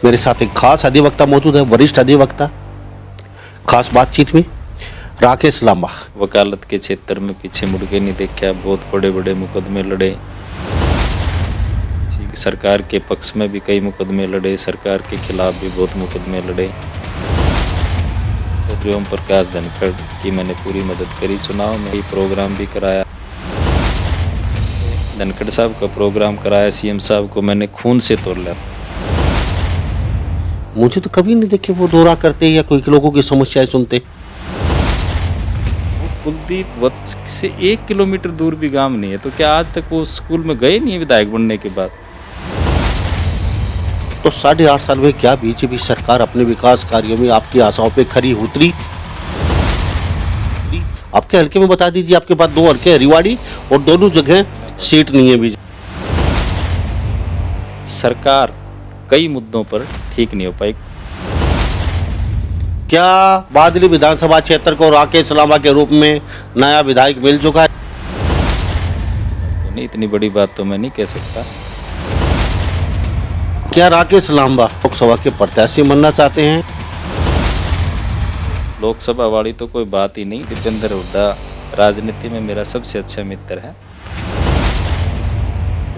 मेरे साथ एक खास अधिवक्ता मौजूद है, वरिष्ठ अधिवक्ता। खास बातचीत में राकेश लांबा। वकालत के क्षेत्र में पीछे मुड़ के नहीं देखा, बहुत बड़े बड़े मुकदमे लड़े, सरकार के पक्ष में भी कई मुकदमे लड़े, सरकार के खिलाफ भी बहुत मुकदमे लड़े। तो ओम प्रकाश धनखड़ की मैंने पूरी मदद करी, चुनाव में प्रोग्राम भी कराया, धनखड़ साहब का प्रोग्राम कराया, सीएम साहब को मैंने खून से तोड़ लिया। मुझे तो कभी नहीं देखे वो दौरा करते या कोई लोगों की समस्याएं सुनते। कुलदीप वत्स से 1 किलोमीटर दूर भी गांव नहीं है, तो क्या आज तक वो स्कूल में गए नहीं है विधायक बनने के बाद? तो 8.5 साल में क्या बीजेपी सरकार अपने विकास कार्यों में आपकी आशाओं पे खरी उतरी? आपके हल्के में बता दीजिए, आपके पास 2 हल्के हैं, रिवाड़ी और दोनों जगह सीट नहीं है बीजेपी। सरकार कई मुद्दों पर ठीक नहीं हो पाई। क्या बादली विधानसभा क्षेत्र को राकेश लांबा के रूप में नया विधायक मिल चुका है? तो नहीं, इतनी बड़ी बात तो मैं नहीं कह सकता। क्या राकेश लांबा लोकसभा के प्रत्याशी बनना चाहते हैं? लोकसभा वाली तो कोई बात ही नहीं। दीपेंद्र हुड्डा राजनीति में मेरा सबसे अच्छा मित्र है।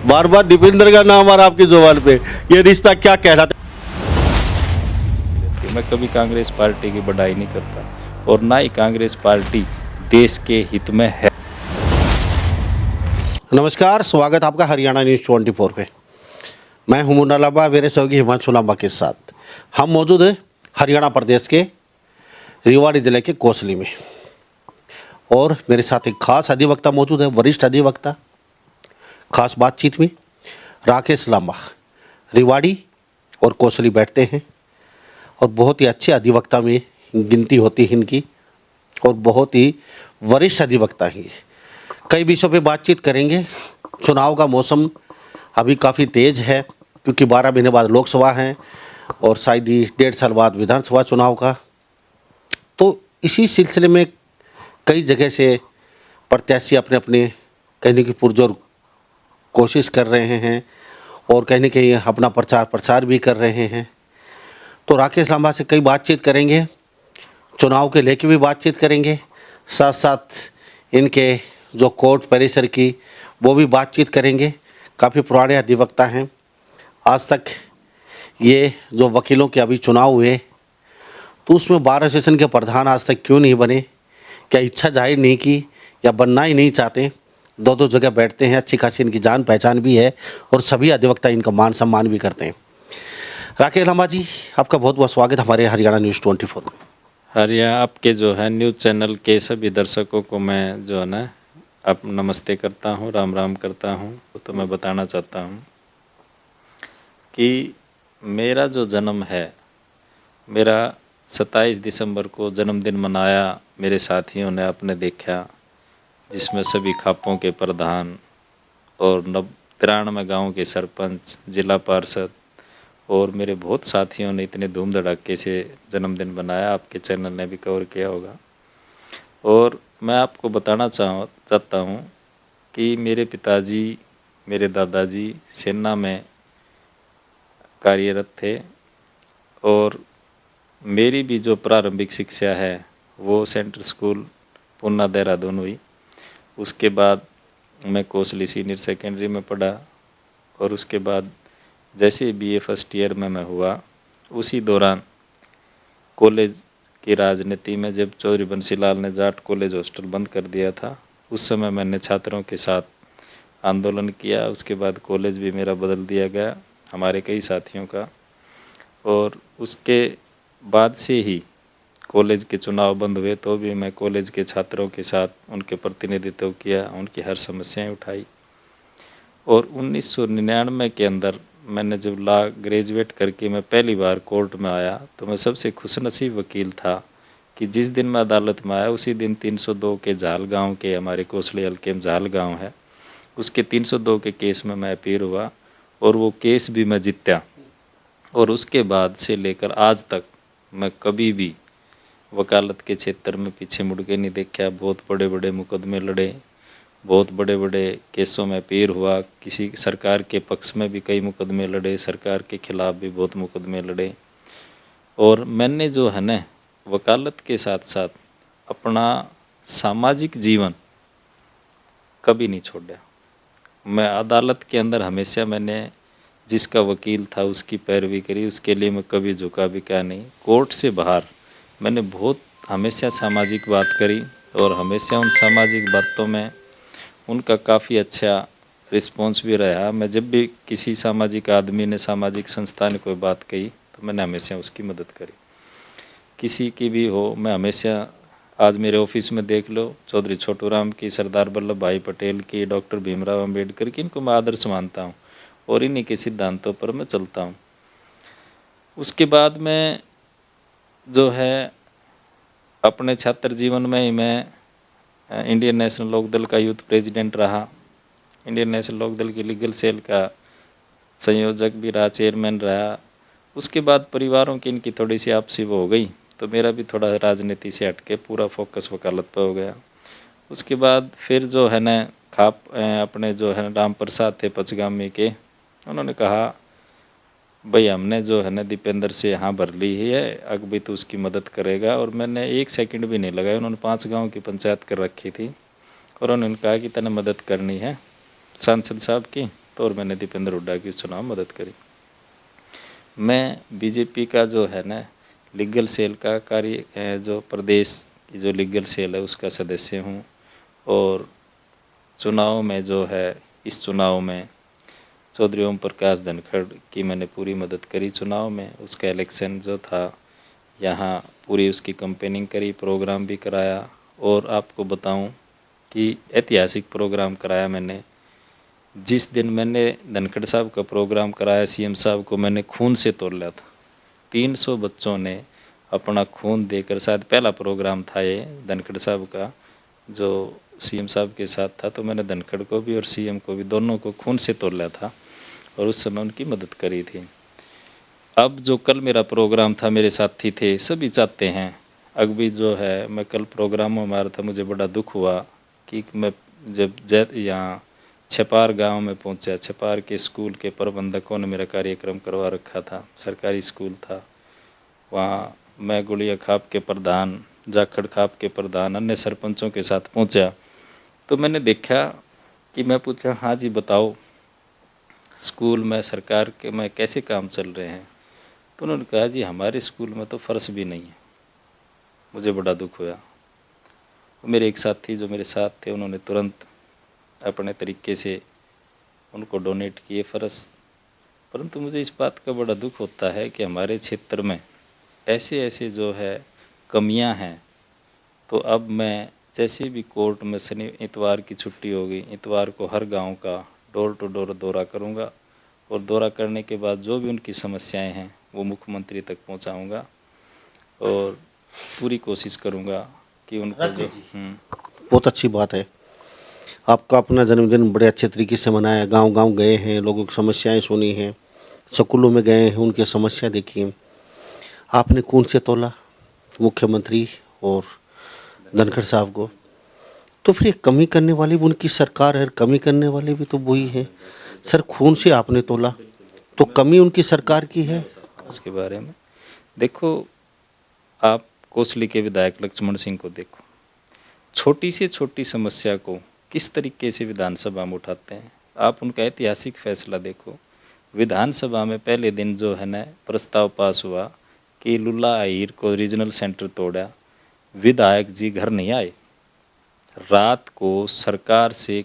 बार बार दीपेंद्र का नाम आ रहा आपकी जुबान पे, ये रिश्ता क्या कहलाता है? मैं कभी कांग्रेस पार्टी की बढ़ाई नहीं करता और ना ही कांग्रेस पार्टी देश के हित में है। नमस्कार, स्वागत आपका हरियाणा न्यूज़ 24 पे। मैं हूं मुन्ना लांबा, मेरे सहयोगी हिमांशु लांबा के साथ हम मौजूद हैं हरियाणा प्रदेश के रेवाड़ी जिले के कोसली में, और मेरे साथ एक खास अधिवक्ता मौजूद है, वरिष्ठ अधिवक्ता। खास बातचीत में राकेश लांबा रेवाड़ी और कोसली बैठते हैं और बहुत ही अच्छे अधिवक्ता में गिनती होती है इनकी, और बहुत ही वरिष्ठ अधिवक्ता ही। कई विषयों पे बातचीत करेंगे। चुनाव का मौसम अभी काफ़ी तेज़ है, क्योंकि 12 महीने बाद लोकसभा है और शायद ही 1.5 साल बाद विधानसभा चुनाव का। तो इसी सिलसिले में कई जगह से प्रत्याशी अपने अपने कहने की पुरजोर कोशिश कर रहे हैं और कहीं न कहीं अपना प्रचार भी कर रहे हैं। तो राकेश लांबा से कई बातचीत करेंगे, चुनाव के लेके भी बातचीत करेंगे, साथ साथ इनके जो कोर्ट परिसर की वो भी बातचीत करेंगे। काफ़ी पुराने अधिवक्ता हैं, आज तक ये जो वकीलों के अभी चुनाव हुए तो उसमें बार एसोसिएशन के प्रधान आज तक क्यों नहीं बने, क्या इच्छा जाहिर नहीं की या बनना ही नहीं चाहते? 2 जगह बैठते हैं, अच्छी खासी इनकी जान पहचान भी है और सभी अधिवक्ता इनका मान सम्मान भी करते हैं। राकेश लांबा जी, आपका बहुत बहुत स्वागत हमारे हरियाणा न्यूज़ 24 में। हरियाणा आपके जो है न्यूज़ चैनल के सभी दर्शकों को मैं जो है ना अब नमस्ते करता हूँ, राम राम करता हूँ। तो मैं बताना चाहता हूँ कि मेरा जो जन्म है, मेरा 27 दिसंबर को जन्मदिन मनाया मेरे साथियों ने आपने देखा, जिसमें सभी खापों के प्रधान और 93 गाँव के सरपंच, जिला पार्षद और मेरे बहुत साथियों ने इतने धूम धड़ाके से जन्मदिन बनाया। आपके चैनल ने भी कवर किया होगा। और मैं आपको बताना चाहता हूँ कि मेरे पिताजी, मेरे दादाजी सेना में कार्यरत थे और मेरी भी जो प्रारंभिक शिक्षा है वो सेंट्रल स्कूल पूना देहरादून हुई। उसके बाद मैं कोसली सीनियर सेकेंडरी में पढ़ा और उसके बाद जैसे बीए फर्स्ट ईयर में मैं हुआ, उसी दौरान कॉलेज की राजनीति में जब चौधरी बंसीलाल ने जाट कॉलेज हॉस्टल बंद कर दिया था, उस समय मैंने छात्रों के साथ आंदोलन किया। उसके बाद कॉलेज भी मेरा बदल दिया गया, हमारे कई साथियों का, और उसके बाद से ही कॉलेज के चुनाव बंद हुए तो भी मैं कॉलेज के छात्रों के साथ उनके प्रतिनिधित्व किया, उनकी हर समस्याएं उठाई। और 1999 के अंदर मैंने जब लॉ ग्रेजुएट करके मैं पहली बार कोर्ट में आया तो मैं सबसे खुशनसीब वकील था कि जिस दिन मैं अदालत में आया उसी दिन 302 के झाल गांव के, हमारे कोसली हल्के में झाल गांव है, उसके 302 के केस में मैं अपील हुआ और वो केस भी मैं जीता। और उसके बाद से लेकर आज तक मैं कभी भी वकालत के क्षेत्र में पीछे मुड़ के नहीं देखा। बहुत बड़े बड़े मुकदमे लड़े, बहुत बड़े बड़े केसों में पेर हुआ, किसी सरकार के पक्ष में भी कई मुकदमे लड़े, सरकार के खिलाफ भी बहुत मुकदमे लड़े। और मैंने जो है ना वकालत के साथ साथ अपना सामाजिक जीवन कभी नहीं छोड़ा। मैं अदालत के अंदर हमेशा मैंने जिसका वकील था उसकी पैरवी करी, उसके लिए मैं कभी झुका भी क्या नहीं। कोर्ट से बाहर मैंने बहुत हमेशा सामाजिक बात करी और हमेशा उन सामाजिक बातों में उनका काफ़ी अच्छा रिस्पॉन्स भी रहा। मैं जब भी किसी सामाजिक आदमी ने, सामाजिक संस्था ने कोई बात कही तो मैंने हमेशा उसकी मदद करी, किसी की भी हो। मैं हमेशा, आज मेरे ऑफिस में देख लो, चौधरी छोटू राम की, सरदार वल्लभ भाई पटेल की, डॉक्टर भीमराव अम्बेडकर की, इनको मैं आदर्श मानता हूँ और इन्हीं के सिद्धांतों पर मैं चलता हूँ। उसके बाद में जो है अपने छात्र जीवन में ही मैं इंडियन नेशनल लोकदल का यूथ प्रेसिडेंट रहा, इंडियन नेशनल लोकदल की लीगल सेल का संयोजक भी रहा, चेयरमैन रहा। उसके बाद परिवारों की इनकी थोड़ी सी आपसी वो हो गई तो मेरा भी थोड़ा राजनीति से हटके पूरा फोकस वकालत पर हो गया। उसके बाद फिर जो है ना अपने जो है राम प्रसाद थे पचगामी के, उन्होंने कहा भाई हमने जो है ना दीपेंद्र से यहाँ भर ली है, अगबी तो उसकी मदद करेगा। और मैंने 1 सेकंड भी नहीं लगाया, उन्होंने 5 गांव की पंचायत कर रखी थी और उन्होंने कहा कि तने मदद करनी है सांसद साहब की, तो और मैंने दीपेंद्र हुड्डा की चुनाव मदद करी। मैं बीजेपी का जो है ना लीगल सेल का कार्य, जो प्रदेश की जो लीगल सेल है उसका सदस्य हूँ। और चुनाव में जो है, इस चुनाव में चौधरी ओम प्रकाश धनखड़ की मैंने पूरी मदद करी चुनाव में। उसका इलेक्शन जो था यहाँ पूरी उसकी कैंपेनिंग करी, प्रोग्राम भी कराया। और आपको बताऊं कि ऐतिहासिक प्रोग्राम कराया मैंने। जिस दिन मैंने धनखड़ साहब का प्रोग्राम कराया, सीएम साहब को मैंने खून से तोला था। 300 बच्चों ने अपना खून देकर, शायद पहला प्रोग्राम था ये धनखड़ साहब का जो सीएम साहब के साथ था, तो मैंने धनखड़ को भी और सीएम को भी, दोनों को खून से तोला था और उस समय उनकी मदद करी थी। अब जो कल मेरा प्रोग्राम था, मेरे साथी थे, सभी चाहते हैं अगबी जो है, मैं कल प्रोग्राम में हमारा था, मुझे बड़ा दुख हुआ कि मैं जब यहाँ छपार गांव में पहुंचा, छपार के स्कूल के प्रबंधकों ने मेरा कार्यक्रम करवा रखा था, सरकारी स्कूल था। वहाँ मैं गुड़िया खाप के प्रधान, जाखड़ खाप के प्रधान, अन्य सरपंचों के साथ पहुंचा तो मैंने देखा कि मैं पूछा, हाँ जी बताओ स्कूल में सरकार के में कैसे काम चल रहे हैं। तो उन्होंने कहा जी हमारे स्कूल में तो फर्श भी नहीं है। मुझे बड़ा दुख हुआ। मेरे एक साथी जो मेरे साथ थे उन्होंने तुरंत अपने तरीके से उनको डोनेट किए फर्श। परंतु मुझे इस बात का बड़ा दुख होता है कि हमारे क्षेत्र में ऐसे ऐसे जो है कमियां हैं। तो अब मैं जैसे भी कोर्ट में शनि इतवार की छुट्टी होगी, इतवार को हर गांव का डोर टू डोर दौरा करूंगा और दौरा करने के बाद जो भी उनकी समस्याएं हैं वो मुख्यमंत्री तक पहुंचाऊंगा और पूरी कोशिश करूंगा कि उनको जो बहुत अच्छी बात है। आपका अपना जन्मदिन बड़े अच्छे तरीके से मनाया, गांव गांव गए हैं, लोगों की समस्याएं सुनी हैं, स्कूलों में गए हैं, उनकी समस्या देखी है। आपने कौन से तोला मुख्यमंत्री और धनखड़ साहब को, तो फिर ये कमी करने वाली भी उनकी सरकार है, कमी करने वाले भी तो वही है। सर खून से आपने तोला तो कमी उनकी सरकार की है। उसके बारे में देखो, आप कोसली के विधायक लक्ष्मण सिंह को देखो, छोटी से छोटी समस्या को किस तरीके से विधानसभा में उठाते हैं। आप उनका ऐतिहासिक फैसला देखो। विधानसभा में पहले दिन जो है ना प्रस्ताव पास हुआ कि लुल्ला आहिर को रीजनल सेंटर तोड़ा, विधायक जी घर नहीं आए, रात को सरकार से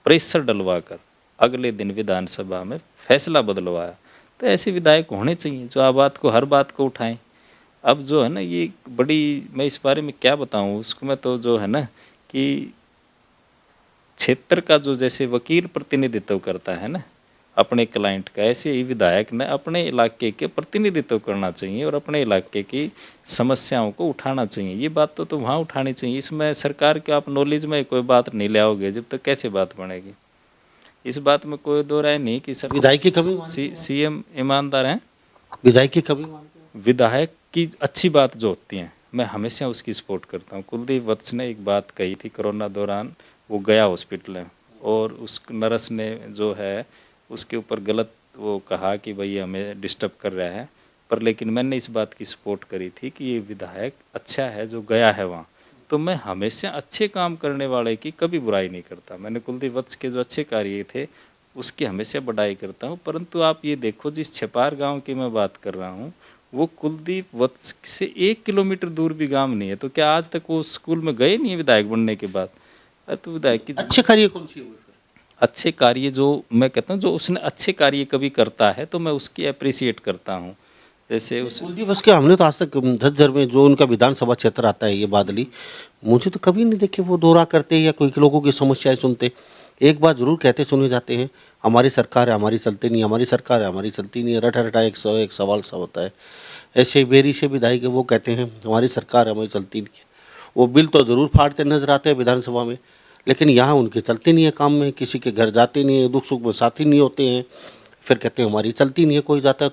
प्रेशर डलवा कर अगले दिन विधानसभा में फैसला बदलवाया। तो ऐसे विधायक होने चाहिए जो बात को, हर बात को उठाएं। अब जो है ना ये बड़ी, मैं इस बारे में क्या बताऊं उसको, मैं तो जो है ना कि क्षेत्र का जो जैसे वकील प्रतिनिधित्व करता है ना अपने क्लाइंट का, ऐसे ही विधायक ने अपने इलाके के प्रतिनिधित्व करना चाहिए और अपने इलाके की समस्याओं को उठाना चाहिए। ये बात तो वहाँ उठानी चाहिए। इसमें सरकार के आप नॉलेज में कोई बात नहीं ले आओगे जब तक कैसे बात बनेगी। इस बात में कोई दो राय नहीं कि सर विधायक की कमी सीएम ईमानदार हैं, विधायक की कमी विधायक की अच्छी बात जो होती हैं मैं हमेशा उसकी सपोर्ट करता हूँ। कुलदीप वत्स ने एक बात कही थी कोरोना दौरान, वो गया हॉस्पिटल में और उस नर्स ने जो है उसके ऊपर गलत वो कहा कि भाई हमें डिस्टर्ब कर रहा है, पर लेकिन मैंने इस बात की सपोर्ट करी थी कि ये विधायक अच्छा है जो गया है वहाँ। तो मैं हमेशा अच्छे काम करने वाले की कभी बुराई नहीं करता। मैंने कुलदीप वत्स के जो अच्छे कार्य थे उसकी हमेशा बड़ाई करता हूँ, परंतु आप ये देखो जिस छपार गांव की मैं बात कर रहा हूँ वो कुलदीप वत्स से 1 किलोमीटर दूर भी गांव नहीं है। तो क्या आज तक वो स्कूल में गए नहीं है विधायक बनने के बाद? तो विधायक की अच्छे कार्य कौन सी हुए फिर? अच्छे कार्य जो मैं कहता हूँ जो उसने अच्छे कार्य कभी करता है तो मैं उसकी अप्रिसिएट करता हूँ। जैसे उस कुलदीप बस के हमने तो आज तक झज्जर में जो उनका विधानसभा क्षेत्र आता है ये बादली, मुझे तो कभी नहीं देखे वो दौरा करते या कोई लोगों की समस्याएं सुनते। एक बात जरूर कहते सुने जाते हैं, हमारी सरकार है हमारी चलती नहीं, हमारी सरकार है हमारी चलती नहीं, रटा रटा एक सवाल सा होता है। ऐसे ही बेरी से विधायक वो कहते हैं हमारी सरकार है हमारी चलती नहीं है। वो बिल तो ज़रूर फाड़ते नजर आते हैं विधानसभा में, लेकिन यहाँ उनके चलते नहीं है काम में, किसी के घर जाते नहीं है, दुख सुख में साथी नहीं होते हैं, फिर कहते हैं हमारी चलती नहीं है। कोई जाता है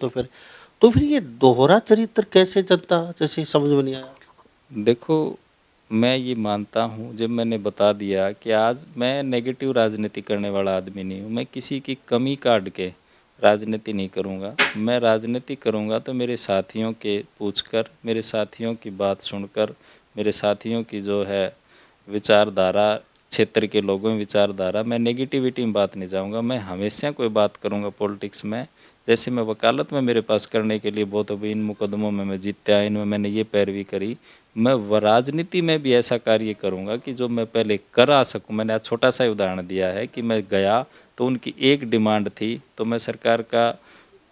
तो फिर ये दोहरा चरित्र कैसे जनता जैसे समझ में नहीं आया। देखो मैं ये मानता हूँ, जब मैंने बता दिया कि आज मैं नेगेटिव राजनीति करने वाला आदमी नहीं हूँ, मैं किसी की कमी काट के राजनीति नहीं करूँगा। मैं राजनीति करूँगा तो मेरे साथियों के पूछकर, मेरे साथियों की बात सुनकर, मेरे साथियों की जो है विचारधारा, क्षेत्र के लोगों में विचारधारा, मैं नेगेटिविटी में बात नहीं जाऊँगा। मैं हमेशा कोई बात करूँगा पॉलिटिक्स में, जैसे मैं वकालत में मेरे पास करने के लिए बहुत, अभी इन मुकदमों में मैं जीतता, इनमें मैंने ये पैरवी करी, मैं राजनीति में भी ऐसा कार्य करूंगा कि जो मैं पहले कर आ सकूं। मैंने आज छोटा सा उदाहरण दिया है कि मैं गया तो उनकी एक डिमांड थी, तो मैं सरकार का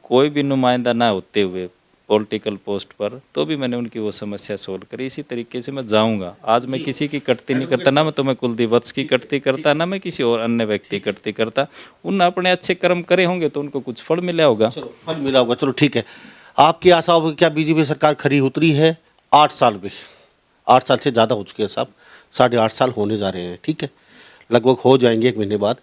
कोई भी नुमाइंदा ना होते हुए पॉलिटिकल पोस्ट पर, तो भी मैंने उनकी वो समस्या सोल्व करी। इसी तरीके से मैं जाऊंगा। आज मैं किसी की कटती नहीं करता, ना मैं तुम्हें कुलदीप वत्स की कटती करता, ना मैं किसी और अन्य व्यक्ति की कटती करता। उन अपने अच्छे कर्म करे होंगे तो उनको कुछ फल मिला होगा। चलो फल मिला होगा, चलो ठीक है। आपकी आशाओं पर क्या बीजेपी सरकार खरी उतरी है? 8 साल में, 8 साल से ज़्यादा हो चुके हैं साहब, 8.5 साल होने जा रहे हैं, ठीक है, लगभग हो जाएंगे 1 महीने बाद।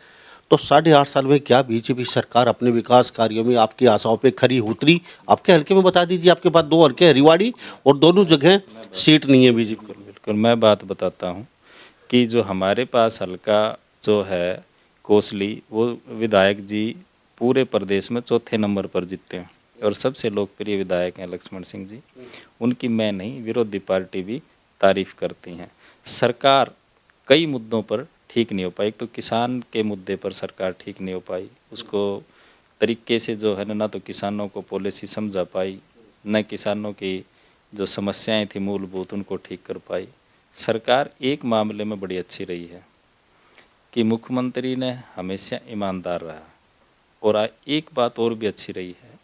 तो 8.5 साल में क्या बीजेपी सरकार अपने विकास कार्यों में आपकी आशाओं पे खरी उतरी? आपके हल्के में बता दीजिए, आपके पास 2 हल्के हैं रिवाड़ी और दोनों जगह सीट नहीं है बीजेपी को। बिल्कुल मैं बात बताता हूँ कि जो हमारे पास हल्का जो है कोसली, वो विधायक जी पूरे प्रदेश में चौथे नंबर पर जीते हैं और सबसे लोकप्रिय विधायक हैं लक्ष्मण सिंह जी। उनकी मैं नहीं, विरोधी पार्टी भी तारीफ करती हैं। सरकार कई मुद्दों पर ठीक नहीं हो पाई। एक तो किसान के मुद्दे पर सरकार ठीक नहीं हो पाई, उसको तरीके से जो है ना तो किसानों को पॉलिसी समझा पाई, न किसानों की जो समस्याएं थी मूलभूत उनको ठीक कर पाई। सरकार एक मामले में बड़ी अच्छी रही है कि मुख्यमंत्री ने हमेशा ईमानदार रहा, और एक बात और भी अच्छी रही है,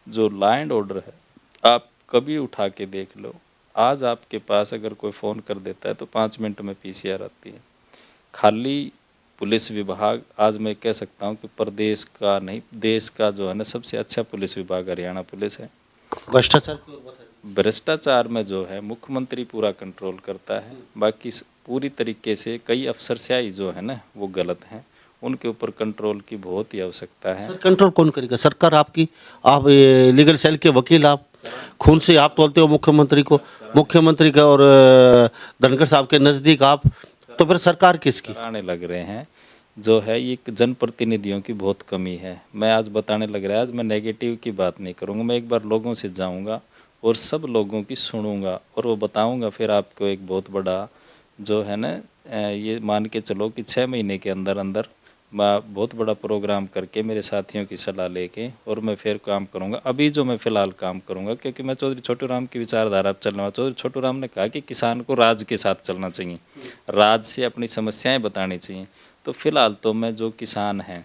जो लॉ एंड ऑर्डर है आप कभी उठा के देख लो। आज आपके पास अगर कोई फ़ोन कर देता है तो 5 मिनट में पीसीआर आती है। खाली पुलिस विभाग, आज मैं कह सकता हूँ कि प्रदेश का नहीं देश का जो है ना सबसे अच्छा पुलिस विभाग हरियाणा पुलिस है। भ्रष्टाचार की ओर बताइए। भ्रष्टाचार में जो है मुख्यमंत्री पूरा कंट्रोल करता है, बाकी पूरी तरीके से कई अफसरशाही जो है ना वो गलत हैं, उनके ऊपर कंट्रोल की बहुत ही आवश्यकता है। सर कंट्रोल कौन करेगा? सरकार आपकी, आप लीगल सेल के वकील, आप खून से आप तोलते हो मुख्यमंत्री को, मुख्यमंत्री का और धनखड़ साहब के नज़दीक आप, तो फिर सरकार किसकी? आने लग रहे हैं जो है ये जनप्रतिनिधियों की बहुत कमी है। मैं आज बताने लग रहा है, आज मैं नेगेटिव की बात नहीं करूँगा, मैं एक बार लोगों से जाऊँगा और सब लोगों की सुनूंगा और वो बताऊँगा। फिर आपको एक बहुत बड़ा जो है ना ये मान के चलो कि 6 महीने के अंदर अंदर मैं बहुत बड़ा प्रोग्राम करके मेरे साथियों की सलाह लेके और मैं फिर काम करूंगा। अभी जो मैं फ़िलहाल काम करूंगा, क्योंकि मैं चौधरी छोटू राम की विचारधारा पर चलने वाला। चौधरी छोटू राम ने कहा कि किसान को राज के साथ चलना चाहिए, राज से अपनी समस्याएं बतानी चाहिए। तो फिलहाल तो मैं जो किसान हैं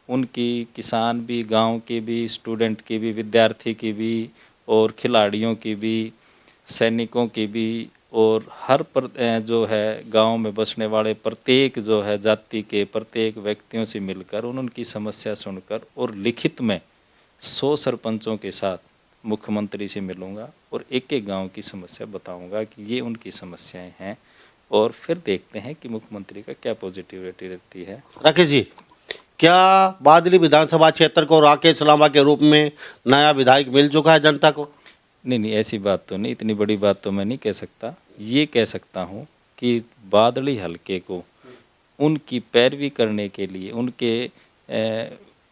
उनकी, किसान भी, गाँव की भी, स्टूडेंट की भी, विद्यार्थी की भी और खिलाड़ियों की भी, सैनिकों की भी, और हर जो है गांव में बसने वाले प्रत्येक जो है जाति के प्रत्येक व्यक्तियों से मिलकर उनकी समस्या सुनकर और लिखित में 100 सरपंचों के साथ मुख्यमंत्री से मिलूंगा और एक एक गांव की समस्या बताऊंगा कि ये उनकी समस्याएं हैं, और फिर देखते हैं कि मुख्यमंत्री का क्या पॉजिटिविटी रहती है। राकेश जी, क्या बादली विधानसभा क्षेत्र को राकेश लांबा के रूप में नया विधायक मिल चुका है जनता को? नहीं, ऐसी बात तो नहीं, इतनी बड़ी बात तो मैं नहीं कह सकता। ये कह सकता हूँ कि बादली हलके को उनकी पैरवी करने के लिए, उनके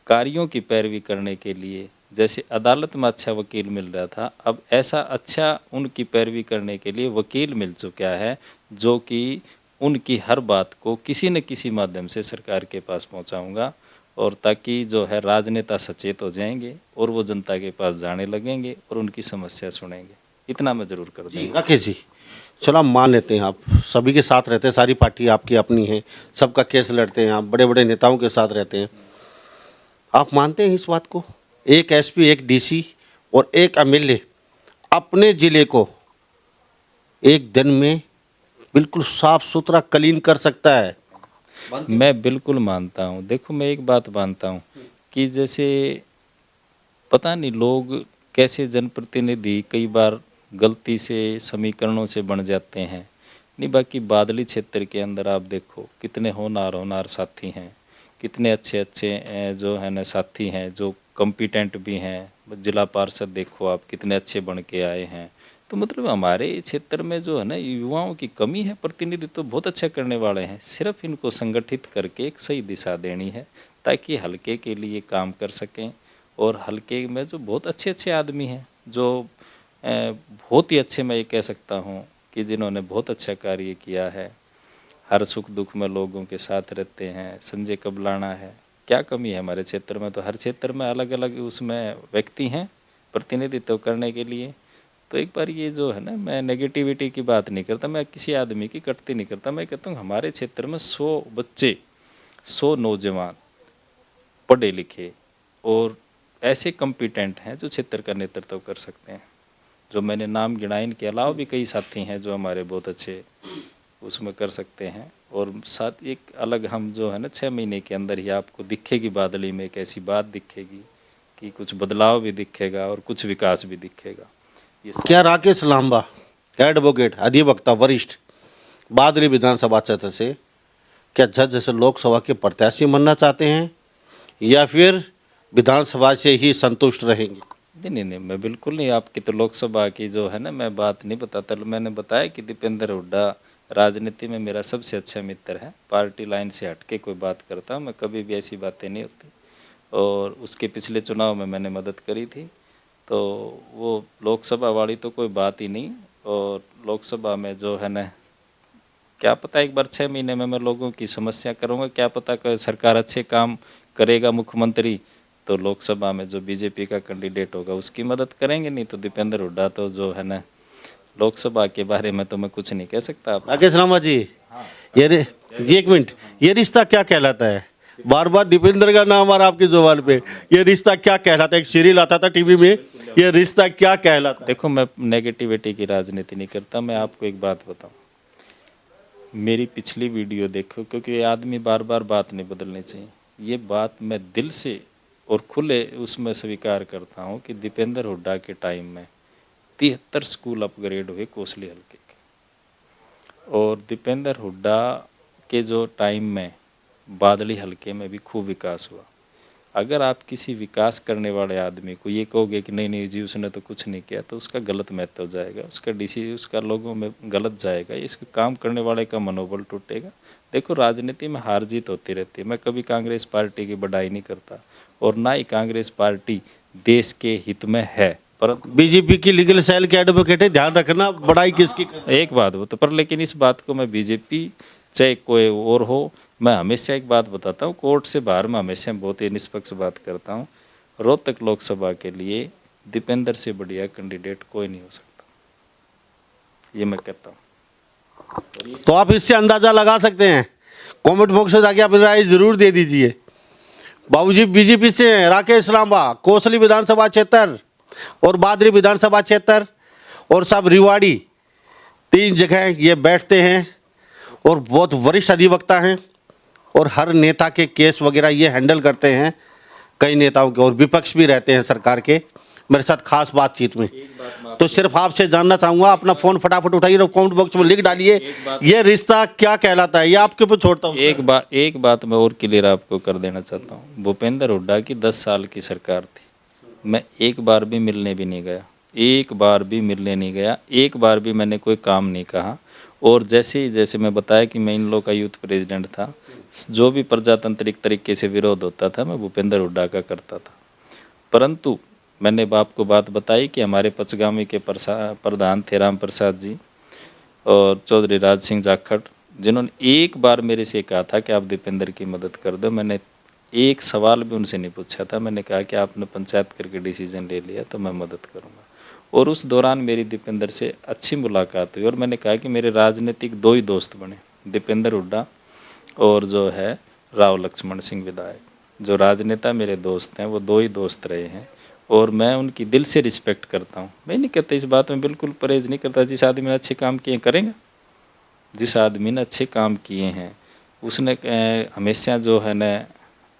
कार्यों की पैरवी करने के लिए, जैसे अदालत में अच्छा वकील मिल रहा था, अब ऐसा अच्छा उनकी पैरवी करने के लिए वकील मिल चुका है जो कि उनकी हर बात को किसी न किसी माध्यम से सरकार के पास पहुंचाऊंगा, और ताकि जो है राजनेता सचेत हो जाएंगे और वो जनता के पास जाने लगेंगे और उनकी समस्या सुनेंगे। इतना मैं ज़रूर कर दूँगा। राकेश जी, चलो हम मान लेते हैं आप सभी के साथ रहते हैं, सारी पार्टी आपकी अपनी है, सबका केस लड़ते हैं, आप बड़े बड़े नेताओं के साथ रहते हैं, आप मानते हैं इस बात को एक एसपी, एक डीसी और एक एमएलए अपने ज़िले को एक दिन में बिल्कुल साफ सुथरा क्लीन कर सकता है? मैं बिल्कुल मानता हूँ। देखो, मैं एक बात मानता हूँ कि जैसे पता नहीं लोग कैसे जनप्रतिनिधि कई बार गलती से समीकरणों से बन जाते हैं। नहीं, बाकी बादली क्षेत्र के अंदर आप देखो कितने होनहार होनहार साथी हैं, कितने अच्छे अच्छे जो है ना साथी हैं, जो कॉम्पिटेंट भी हैं। जिला पार्षद देखो आप कितने अच्छे बन के आए हैं। तो मतलब हमारे क्षेत्र में जो है ना युवाओं की कमी है, प्रतिनिधित्व तो बहुत अच्छा करने वाले हैं, सिर्फ इनको संगठित करके एक सही दिशा देनी है ताकि हल्के के लिए काम कर सकें। और हल्के में जो बहुत अच्छे अच्छे आदमी हैं, जो बहुत ही अच्छे, मैं ये कह सकता हूँ कि जिन्होंने बहुत अच्छा कार्य किया है, हर सुख दुख में लोगों के साथ रहते हैं। संजय कबलाना है, क्या कमी है हमारे क्षेत्र में? तो हर क्षेत्र में अलग अलग उसमें व्यक्ति हैं प्रतिनिधित्व करने के लिए। तो एक बार ये जो है ना, मैं नेगेटिविटी की बात नहीं करता, मैं किसी आदमी की कटती नहीं करता, मैं कहता हूँ हमारे क्षेत्र में 100 बच्चे, 100 नौजवान पढ़े लिखे और ऐसे कॉम्पिटेंट हैं जो क्षेत्र का नेतृत्व कर सकते हैं। जो मैंने नाम गिनाए, इनके अलावा भी कई साथी हैं जो हमारे बहुत अच्छे उसमें कर सकते हैं। और साथ एक अलग हम जो है ना 6 महीने के अंदर ही आपको दिखेगी बादली में एक ऐसी बात दिखेगी कि कुछ बदलाव भी दिखेगा और कुछ विकास भी दिखेगा। ये क्या राकेश लांबा एडवोकेट, अधिवक्ता, वरिष्ठ बादली विधानसभा क्षेत्र से क्या जज जैसे लोकसभा के प्रत्याशी बनना चाहते हैं या फिर विधानसभा से ही संतुष्ट रहेंगे? नहीं, मैं बिल्कुल नहीं। आपकी तो लोकसभा की जो है ना मैं बात नहीं बताता। मैंने बताया कि दीपेंद्र हुड्डा राजनीति में मेरा सबसे अच्छा मित्र है। पार्टी लाइन से हट के कोई बात करता हूँ मैं, कभी भी ऐसी बातें नहीं होती। और उसके पिछले चुनाव में मैंने मदद करी थी, तो वो लोकसभा वाली तो कोई बात ही नहीं। और लोकसभा में जो है ना, क्या पता एक बार 6 महीने में मैं लोगों की समस्या करूँगा, क्या पता कोई सरकार अच्छे काम करेगा मुख्यमंत्री, तो लोकसभा में जो बीजेपी का कैंडिडेट होगा उसकी मदद करेंगे। नहीं तो दीपेंद्र हुड्डा तो जो है ना, लोकसभा के बारे में तो मैं कुछ नहीं कह सकता। आप राकेश लांबा जी, ये एक मिनट, ये रिश्ता क्या कहलाता है? बार बार दीपेंद्र का नाम आ रहा आपकी जुबान पे, ये रिश्ता क्या कहलाता है? एक सीरियल आता था टीवी में, ये रिश्ता क्या कहलाता है? देखो, मैं नेगेटिविटी की राजनीति नहीं करता। मैं आपको एक बात बताऊं, मेरी पिछली वीडियो देखो, क्योंकि ये आदमी बार बार बात नहीं बदलनी चाहिए। ये बात मैं दिल से और खुले उसमें स्वीकार करता हूं कि दीपेंद्र हुड्डा के टाइम में 73 स्कूल अपग्रेड हुए कोसली हल्के के, और दीपेंद्र हुड्डा के जो टाइम में बादली हल्के में भी खूब विकास हुआ। अगर आप किसी विकास करने वाले आदमी को ये कहोगे कि नहीं नहीं जी उसने तो कुछ नहीं किया, तो उसका गलत महत्व हो जाएगा, उसका डीसी उसका लोगों में गलत जाएगा, इसके काम करने वाले का मनोबल टूटेगा। देखो, राजनीति में हार जीत होती रहती है। मैं कभी कांग्रेस पार्टी की बढ़ाई नहीं करता और ना ही कांग्रेस पार्टी देश के हित में है, परंतु बीजेपी की लीगल सेल के एडवोकेट है, ध्यान रखना बड़ाई किसकी एक बात हो तो पर, लेकिन इस बात को मैं बीजेपी चाहे कोई और हो, मैं हमेशा एक बात बताता हूँ, कोर्ट से बाहर में हमेशा बहुत ही निष्पक्ष बात करता हूँ। रोहतक लोकसभा के लिए दीपेंद्र से बढ़िया कैंडिडेट कोई नहीं हो सकता, ये मैं कहता हूँ। तो आप इससे अंदाजा लगा सकते हैं। कमेंट बॉक्स में जाके अपनी राय जरूर दे दीजिए। बाबूजी बीजेपी से हैं, राकेश लांबा कोसली विधानसभा क्षेत्र और बादरी विधानसभा क्षेत्र और सब रिवाड़ी, 3 जगह ये बैठते हैं और बहुत वरिष्ठ अधिवक्ता हैं और हर नेता के केस वगैरह ये हैंडल करते हैं, कई नेताओं के, और विपक्ष भी रहते हैं सरकार के मेरे साथ खास बातचीत में। तो सिर्फ आपसे जानना चाहूँगा, अपना फ़ोन फटाफट उठाइए और कमेंट बॉक्स में लिख डालिए ये रिश्ता क्या कहलाता है। ये आपके ऊपर छोड़ता हूँ। एक बात मैं और क्लियर आपको कर देना चाहता हूँ। भूपेंद्र हुड्डा की 10 साल की सरकार थी, मैं एक बार भी मिलने भी नहीं गया, एक बार भी मिलने नहीं गया, एक बार भी मैंने कोई काम नहीं कहा। और जैसे मैं बताया कि मैं इन लोग का यूथ प्रेसिडेंट था, जो भी प्रजातांत्रिक तरीके से विरोध होता था मैं भूपेंद्र हुड्डा का करता था। परंतु मैंने बाप को बात बताई कि हमारे पचगामी के प्रधान थे राम प्रसाद जी और चौधरी राज सिंह जाखड़, जिन्होंने एक बार मेरे से कहा था कि आप दीपेंद्र की मदद कर दो। मैंने एक सवाल भी उनसे नहीं पूछा था, मैंने कहा कि आपने पंचायत करके डिसीजन ले लिया तो मैं मदद करूंगा। और उस दौरान मेरी दीपेंद्र से अच्छी मुलाकात हुई और मैंने कहा कि मेरे राजनीतिक 2 ही दोस्त बने, दीपेंद्र हुड्डा और जो है राव लक्ष्मण सिंह विधायक। जो राजनेता मेरे दोस्त हैं वो 2 ही दोस्त रहे हैं और मैं उनकी दिल से रिस्पेक्ट करता हूँ। मैं नहीं कहता, इस बात में बिल्कुल परहेज नहीं करता। जिस आदमी ने अच्छे काम किए करेंगे, जिस आदमी ने अच्छे काम किए हैं उसने हमेशा जो है ना।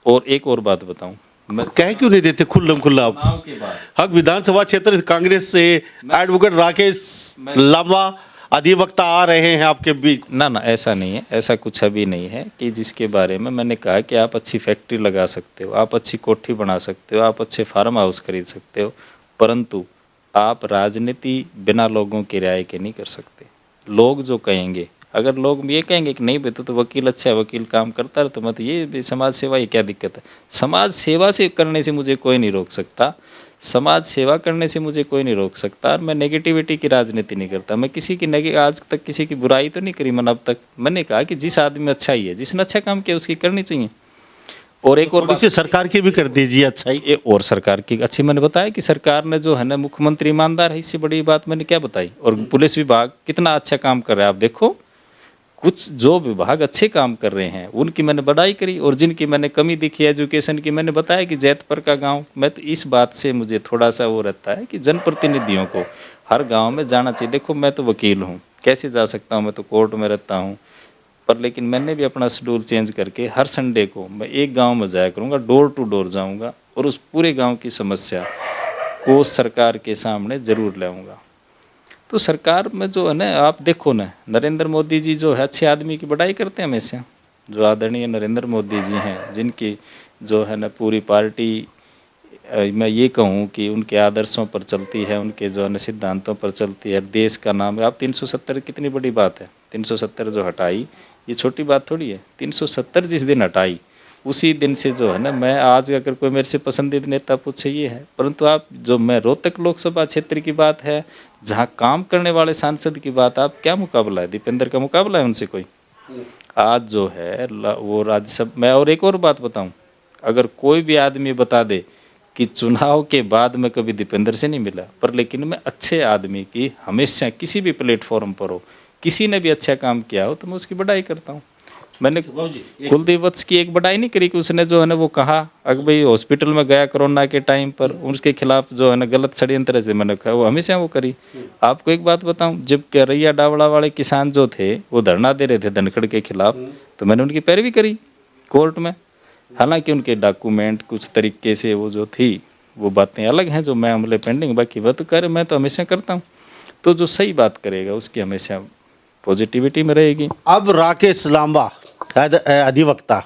और एक और बात बताऊं, मैं कह क्यों नहीं देते खुल्लम खुल्ला आप? चुनाव के बाद हक विधानसभा क्षेत्र कांग्रेस से एडवोकेट राकेश लांबा अधिवक्ता आ रहे हैं आपके बीच। ना ऐसा नहीं है, ऐसा कुछ अभी नहीं है कि जिसके बारे में मैंने कहा कि आप अच्छी फैक्ट्री लगा सकते हो, आप अच्छी कोठी बना सकते हो, आप अच्छे फार्म हाउस खरीद सकते हो, परंतु आप राजनीति बिना लोगों की राय के नहीं कर सकते। लोग जो कहेंगे, अगर लोग ये कहेंगे कि नहीं बेटा तो वकील अच्छा है, वकील काम करता है, तो मैं तो ये समाज सेवा ही क्या दिक्कत है। समाज सेवा से करने से मुझे कोई नहीं रोक सकता, समाज सेवा करने से मुझे कोई नहीं रोक सकता। और मैं नेगेटिविटी की राजनीति नहीं करता। मैं किसी की आज तक किसी की बुराई तो नहीं करी मन अब तक। मैंने कहा कि जिस आदमी में अच्छा ही है, जिसने अच्छा काम किया उसकी करनी चाहिए। और एक और बात सरकार की भी कर दीजिए अच्छा ही। और सरकार की अच्छी, मैंने बताया कि सरकार ने जो है ना, मुख्यमंत्री ईमानदार है, इससे बड़ी बात मैंने क्या बताई। और पुलिस विभाग कितना अच्छा काम कर रहा है आप देखो। कुछ जो विभाग अच्छे काम कर रहे हैं उनकी मैंने बड़ाई करी और जिनकी मैंने कमी दिखी एजुकेशन की, मैंने बताया कि जैतपुर का गांव, मैं तो इस बात से मुझे थोड़ा सा वो रहता है कि जनप्रतिनिधियों को हर गांव में जाना चाहिए। देखो मैं तो वकील हूँ, कैसे जा सकता हूँ, मैं तो कोर्ट में रहता हूँ, पर लेकिन मैंने भी अपना शेड्यूल चेंज करके हर संडे को मैं एक गाँव में जाया करूँगा, डोर टू डोर जाऊँगा और उस पूरे गाँव की समस्या को सरकार के सामने ज़रूर लाऊँगा। तो सरकार में जो है ना, आप देखो ना, नरेंद्र मोदी जी जो है अच्छे आदमी की बड़ाई करते हैं हमेशा। जो आदरणीय नरेंद्र मोदी जी हैं, जिनकी जो है ना पूरी पार्टी, मैं ये कहूँ कि उनके आदर्शों पर चलती है, उनके जो है ना सिद्धांतों पर चलती है। देश का नाम है, आप 370 कितनी बड़ी बात है। 370 जो हटाई ये छोटी बात थोड़ी है। 370 जिस दिन हटाई उसी दिन से जो है ना, मैं आज अगर कोई मेरे से पसंदीदा नेता पूछे ये है, परंतु आप जो मैं रोहतक लोकसभा क्षेत्र की बात है, जहाँ काम करने वाले सांसद की बात, आप क्या मुकाबला है? दीपेंद्र का मुकाबला है उनसे कोई? आज जो है वो राज्यसभा मैं। और एक और बात बताऊं, अगर कोई भी आदमी बता दे कि चुनाव के बाद मैं कभी दीपेंद्र से नहीं मिला, पर लेकिन मैं अच्छे आदमी की हमेशा किसी भी प्लेटफॉर्म पर हो, किसी ने भी अच्छा काम किया हो तो मैं उसकी बड़ाई करता हूँ। मैंने कुलदीप वत्स की एक बड़ाई नहीं करी कि उसने जो है ना वो कहा अगर भाई हॉस्पिटल में गया कोरोना के टाइम पर, उसके खिलाफ जो है ना गलत षड्यंत्र से मैंने कहा, वो हमेशा वो करी। आपको एक बात बताऊं, जब रैया डावड़ा वाले किसान जो थे वो धरना दे रहे थे धनखड़ के खिलाफ, तो मैंने उनकी पैरवी करी कोर्ट में। हालांकि उनके डॉक्यूमेंट कुछ तरीके से वो जो थी वो बातें अलग हैं, जो मैं अमले पेंडिंग, बाकी वह तो करे, मैं तो हमेशा करता हूँ। तो जो सही बात करेगा उसकी हमेशा पॉजिटिविटी में रहेगी। अब राकेश लांबा अधिवक्ता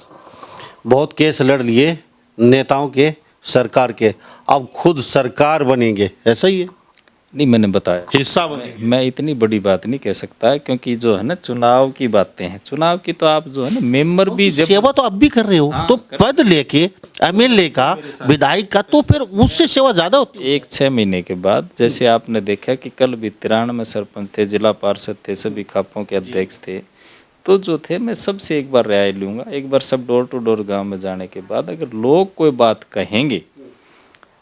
बहुत केस लड़ लिए नेताओं के, सरकार के, अब खुद सरकार बनेंगे, ऐसा ही है? नहीं, मैंने बताया हिस्सा बनेंगे। मैं इतनी बड़ी बात नहीं कह सकता, क्योंकि जो है ना चुनाव की बातें हैं, चुनाव की तो आप जो है ना मेंबर भी जब सेवा तो अब भी कर रहे हो, तो पद लेके एमएलए का, विधायक का, तो फिर उससे सेवा ज्यादा होती है। 6 महीने के बाद, जैसे आपने देखा कि कल भी 93 में सरपंच थे, जिला पार्षद थे, सभी खापों के अध्यक्ष थे, तो जो थे मैं सबसे एक बार राय लूँगा। एक बार सब डोर टू डोर गांव में जाने के बाद अगर लोग कोई बात कहेंगे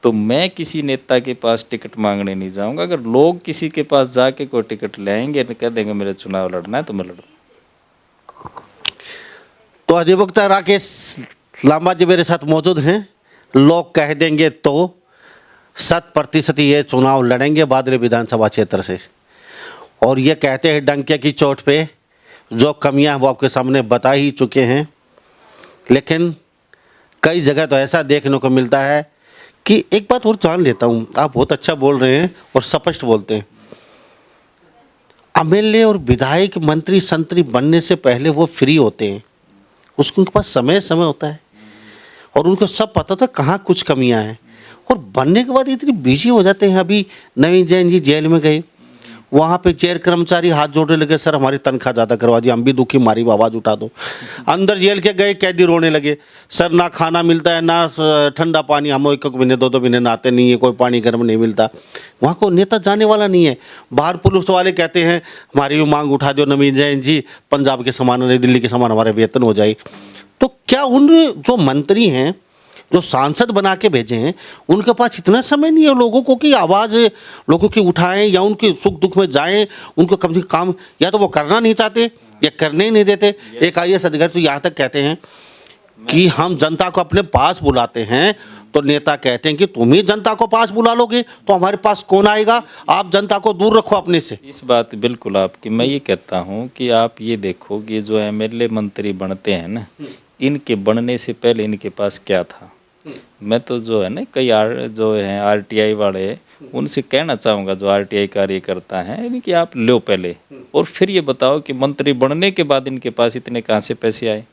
तो मैं किसी नेता के पास टिकट मांगने नहीं जाऊंगा। अगर लोग किसी के पास जाके कोई टिकट ले आएंगे, कह देंगे मेरे चुनाव लड़ना है, तो मैं लड़ूंगा। तो अधिवक्ता राकेश लांबा जी मेरे साथ मौजूद हैं। लोग कह देंगे तो 100% ये चुनाव लड़ेंगे बादल विधानसभा क्षेत्र से, और ये कहते हैं डंके की चोट पे, जो कमियां वो आपके सामने बता ही चुके हैं। लेकिन कई जगह तो ऐसा देखने को मिलता है कि एक बात और जान लेता हूँ, आप बहुत अच्छा बोल रहे हैं और स्पष्ट बोलते हैं। एमएलए और विधायक, मंत्री, संतरी बनने से पहले वो फ्री होते हैं, उसके उनके पास समय होता है और उनको सब पता था कहाँ कुछ कमियां हैं, और बनने के बाद इतनी बिजी हो जाते हैं। अभी नवीन जैन जी जेल में गए, वहाँ पे चेयर कर्मचारी हाथ जोड़ने लगे, सर हमारी तनख्वाह ज़्यादा करवा दी, हम भी दुखी मारी आवाज़ उठा दो। अंदर जेल के गए कैदी रोने लगे, सर ना खाना मिलता है ना ठंडा पानी, हम एक महीने 2 महीने नहाते नहीं है, कोई पानी गर्म नहीं मिलता। वहाँ को नेता जाने वाला नहीं है। बाहर पुलिस वाले कहते हैं हमारी भी मांग उठा दो नवीन जैन जी, पंजाब के समान दिल्ली के समान हमारे वेतन हो जाए। तो क्या उन जो मंत्री हैं जो सांसद बना के भेजे हैं उनके पास इतना समय नहीं है लोगों को कि आवाज़ लोगों की उठाएं या उनके सुख दुख में जाएं? उनको कम से कम काम या तो वो करना नहीं चाहते या करने ही नहीं देते। एक IAS अधिकारी तो यहाँ तक कहते हैं कि हम जनता को अपने पास बुलाते हैं, तो नेता कहते हैं कि तुम ही जनता को पास बुला लोगे तो हमारे पास कौन आएगा, आप जनता को दूर रखो अपने से। इस बात बिल्कुल आपकी, मैं ये कहता हूँ कि आप ये देखो कि जो MLA मंत्री बनते हैं ना, इनके बनने से पहले इनके पास क्या था। मैं तो जो है ना कई जो है RTI वाले उनसे कहना चाहूँगा, जो RTI कार्यकर्ता हैं, यानी कि आप लो पहले और फिर ये बताओ कि मंत्री बनने के बाद इनके पास इतने कहाँ से पैसे आए,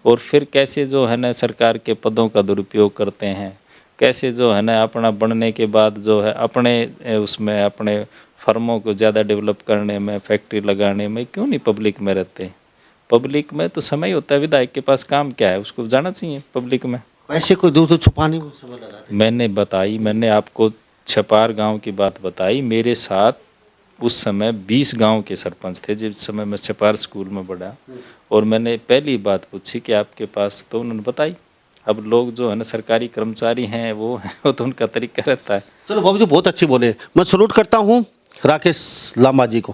और फिर कैसे जो है ना सरकार के पदों का दुरुपयोग करते हैं, कैसे जो है ना अपना बनने के बाद जो है अपने उसमें अपने फर्मों को ज़्यादा डेवलप करने में, फैक्ट्री लगाने में क्यों नहीं पब्लिक में रहते। पब्लिक में तो समय होता है, विधायक के पास काम क्या है, उसको जाना चाहिए पब्लिक में। ऐसे कोई दूर तो छुपाने में समय लगा। मैंने आपको छपार गांव की बात बताई। मेरे साथ उस समय 20 गांव के सरपंच थे जिस समय मैं छपार स्कूल में पढ़ा, और मैंने पहली बात पूछी कि आपके पास, तो उन्होंने बताई। अब लोग जो है ना सरकारी कर्मचारी हैं वो तो उनका तरीका रहता है। चलो बाबू जी बहुत अच्छी बोले, मैं सलूट करता हूँ राकेश लांबा जी को,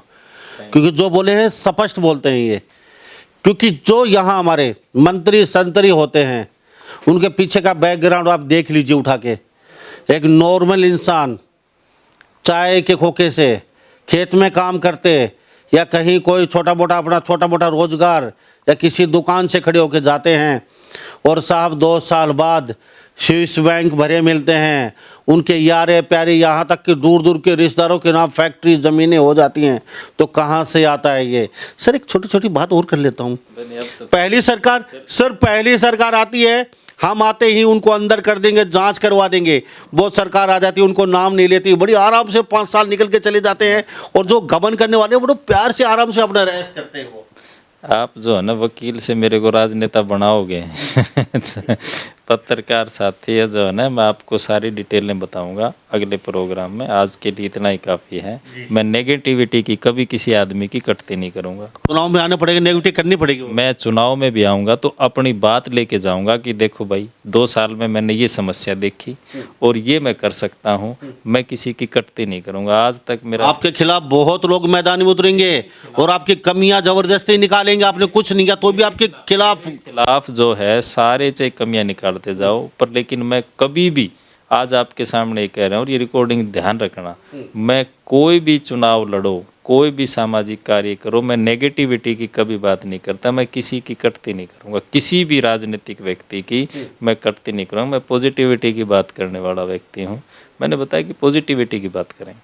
क्योंकि जो बोले हैं स्पष्ट बोलते हैं ये। क्योंकि जो यहाँ हमारे मंत्री संतरी होते हैं उनके पीछे का बैकग्राउंड आप देख लीजिए उठा के। एक नॉर्मल इंसान चाय के खोखे से खेत में काम करते या कहीं कोई छोटा मोटा रोजगार या किसी दुकान से खड़े होके जाते हैं, और साहब 2 साल बाद स्विस बैंक भरे मिलते हैं, उनके यारे प्यारे यहाँ तक कि दूर दूर के रिश्तेदारों के नाम फैक्ट्री ज़मीनें हो जाती हैं। तो कहाँ से आता है ये? सर एक छोटी छोटी बात और कर लेता हूँ। पहली सरकार आती है, हम आते ही उनको अंदर कर देंगे, जांच करवा देंगे। वो सरकार आ जाती है, उनको नाम नहीं लेती, बड़ी आराम से 5 साल निकल के चले जाते हैं, और जो गबन करने वाले हैं बड़े प्यार से आराम से अपना रहस्य करते हैं। वो आप जो है ना वकील से मेरे को राजनेता बनाओगे। पत्रकार साथी है जो है ना, मैं आपको सारी डिटेलें बताऊंगा अगले प्रोग्राम में। आज के लिए इतना ही काफ़ी है। मैं नेगेटिविटी की कभी किसी आदमी की कटती नहीं करूंगा। चुनाव में आना पड़ेगा, नेगेटिव करनी पड़ेगी। मैं चुनाव में भी आऊँगा तो अपनी बात लेके जाऊँगा कि देखो भाई 2 साल में मैंने ये समस्या देखी और ये मैं कर सकता हूँ। मैं किसी की कटती नहीं करूँगा। आज तक मेरा आपके खिलाफ बहुत लोग मैदान में उतरेंगे और आपकी कमियां जबरदस्ती निकालेंगे। आपने कुछ नहीं किया तो भी आपके खिलाफ जो है सारे चाहे कमियां निकालते जाओ, पर लेकिन मैं कभी भी आज आपके सामने कह रहा हूँ, और ये रिकॉर्डिंग ध्यान रखना, मैं कोई भी चुनाव लड़ो, कोई भी सामाजिक कार्य करो, मैं नेगेटिविटी की कभी बात नहीं करता। मैं किसी की कटती नहीं करूँगा, किसी भी राजनीतिक व्यक्ति की मैं कटती नहीं करूँगा। मैं पॉजिटिविटी की बात करने वाला व्यक्ति हूँ। मैंने बताया कि पॉजिटिविटी की बात करें,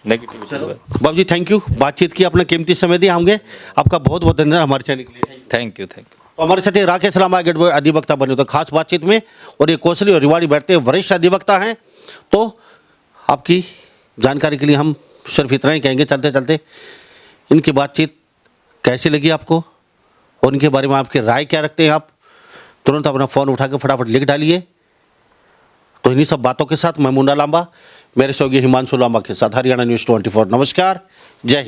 नेगेटिविटी की बात। बाबू जी थैंक यू, बातचीत की, अपना कीमती समय दिया होंगे। आपका बहुत बहुत धन्यवाद हमारे चैनल के लिए। Thank you. तो हमारे साथ राकेश लांबा गेट बॉय अधिवक्ता बने तो खास बातचीत में, और ये कोसली और रिवाड़ी बैठते वरिष्ठ अधिवक्ता हैं। तो आपकी जानकारी के लिए हम सिर्फ इतना ही कहेंगे चलते चलते, इनकी बातचीत कैसी लगी आपको और इनके बारे में आपकी राय क्या रखते हैं आप, तुरंत अपना फ़ोन उठा के फटाफट लिख डालिए। तो इन्हीं सब बातों के साथ मैं मुन्ना लांबा, मेरे सहयोगी हिमांशु लांबा के साथ हरियाणा न्यूज़ 24। नमस्कार, जय हिंद।